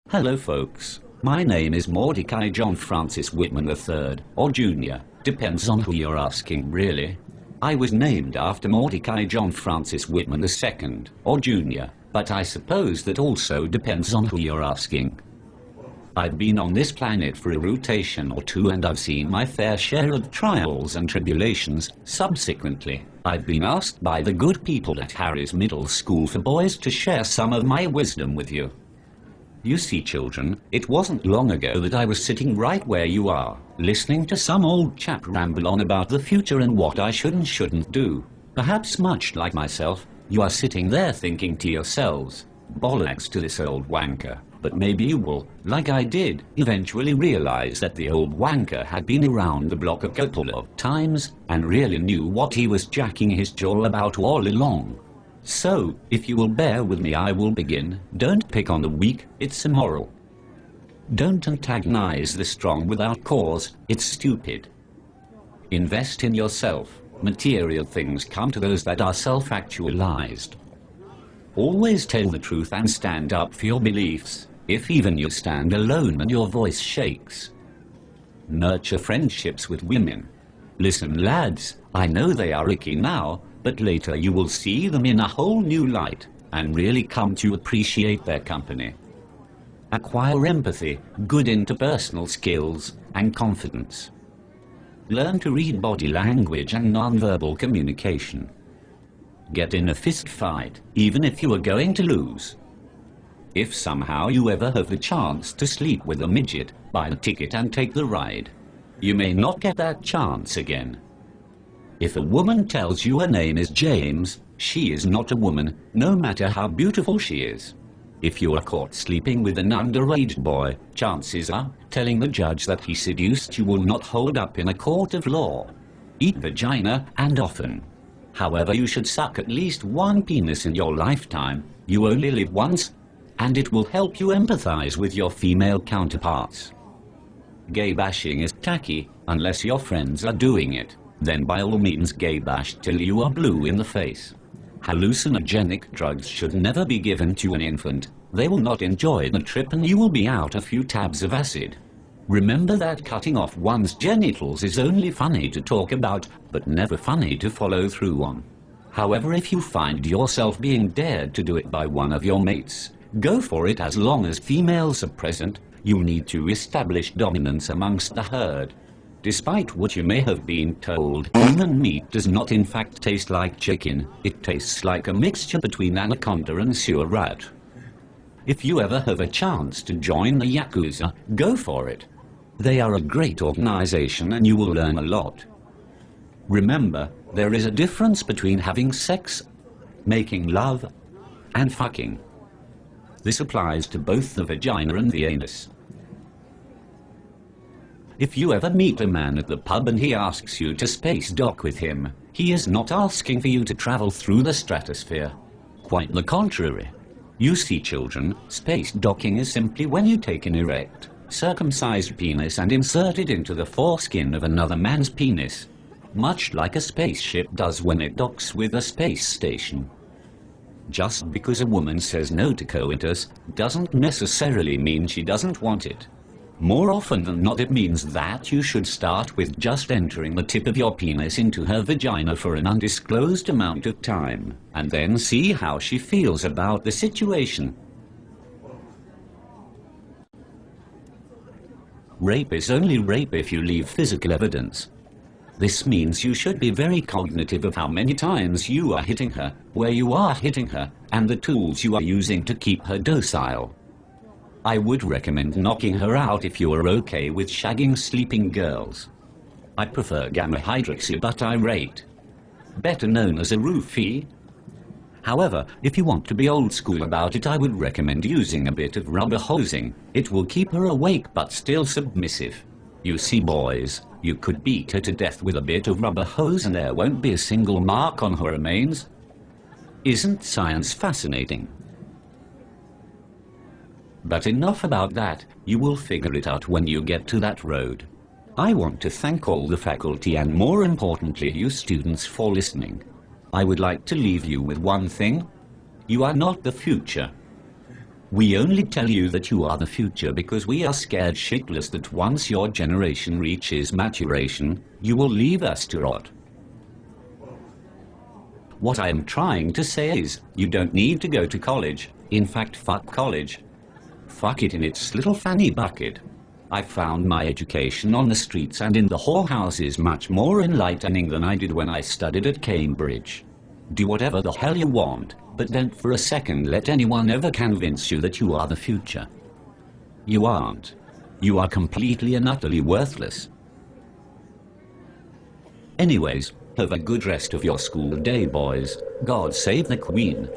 Hello folks, my name is Mordecai John Francis Whitman III, or Jr., depends on who you're asking really. I was named after Mordecai John Francis Whitman II, or Jr., but I suppose that also depends on who you're asking. I've been on this planet for a rotation or two and I've seen my fair share of trials and tribulations. Subsequently, I've been asked by the good people at Harry's Middle School for Boys to share some of my wisdom with you. You see, children, it wasn't long ago that I was sitting right where you are, listening to some old chap ramble on about the future and what I should and shouldn't do. Perhaps much like myself, you are sitting there thinking to yourselves, bollocks to this old wanker. But maybe you will, like I did, eventually realize that the old wanker had been around the block a couple of times and really knew what he was jacking his jaw about all along. So, if you will bear with me, I will begin. Don't pick on the weak, it's immoral. Don't antagonize the strong without cause, it's stupid. Invest in yourself. Material things come to those that are self-actualized. Always tell the truth and stand up for your beliefs, if even you stand alone and your voice shakes. Nurture friendships with women. Listen lads, I know they are icky now, but later you will see them in a whole new light, and really come to appreciate their company. Acquire empathy, good interpersonal skills, and confidence. Learn to read body language and nonverbal communication. Get in a fist fight, even if you are going to lose. If somehow you ever have the chance to sleep with a midget, buy the ticket and take the ride. You may not get that chance again. If a woman tells you her name is James, she is not a woman, no matter how beautiful she is. If you are caught sleeping with an underage boy, chances are, telling the judge that he seduced you will not hold up in a court of law. Eat vagina, and often. However, you should suck at least one penis in your lifetime. You only live once, and it will help you empathize with your female counterparts. Gay bashing is tacky, unless your friends are doing it. Then by all means gay bash till you are blue in the face. Hallucinogenic drugs should never be given to an infant. They will not enjoy the trip and you will be out a few tabs of acid. Remember that cutting off one's genitals is only funny to talk about, but never funny to follow through on. However, if you find yourself being dared to do it by one of your mates, go for it. As long as females are present, you need to establish dominance amongst the herd. Despite what you may have been told, human meat does not in fact taste like chicken. It tastes like a mixture between anaconda and sewer rat. If you ever have a chance to join the Yakuza, go for it. They are a great organization and you will learn a lot. Remember, there is a difference between having sex, making love, and fucking. This applies to both the vagina and the anus. If you ever meet a man at the pub and he asks you to space dock with him, he is not asking for you to travel through the stratosphere. Quite the contrary. You see, children, space docking is simply when you take an erect, circumcised penis and insert it into the foreskin of another man's penis, much like a spaceship does when it docks with a space station. Just because a woman says no to coitus doesn't necessarily mean she doesn't want it. More often than not, it means that you should start with just entering the tip of your penis into her vagina for an undisclosed amount of time, and then see how she feels about the situation. Rape is only rape if you leave physical evidence. This means you should be very cognitive of how many times you are hitting her, where you are hitting her, and the tools you are using to keep her docile. I would recommend knocking her out if you are okay with shagging sleeping girls. I prefer gamma-hydroxybutyrate, better known as a roofie. However, if you want to be old school about it, I would recommend using a bit of rubber hosing. It will keep her awake but still submissive. You see, boys, you could beat her to death with a bit of rubber hose and there won't be a single mark on her remains. Isn't science fascinating? But enough about that, you will figure it out when you get to that road. I want to thank all the faculty and more importantly you students for listening. I would like to leave you with one thing. You are not the future. We only tell you that you are the future because we are scared shitless that once your generation reaches maturation, you will leave us to rot. What I am trying to say is, you don't need to go to college. In fact, fuck college. Fuck it in its little fanny bucket. I found my education on the streets and in the whorehouses much more enlightening than I did when I studied at Cambridge. Do whatever the hell you want, but don't for a second let anyone ever convince you that you are the future. You aren't. You are completely and utterly worthless. Anyways, have a good rest of your school day, boys. God save the Queen.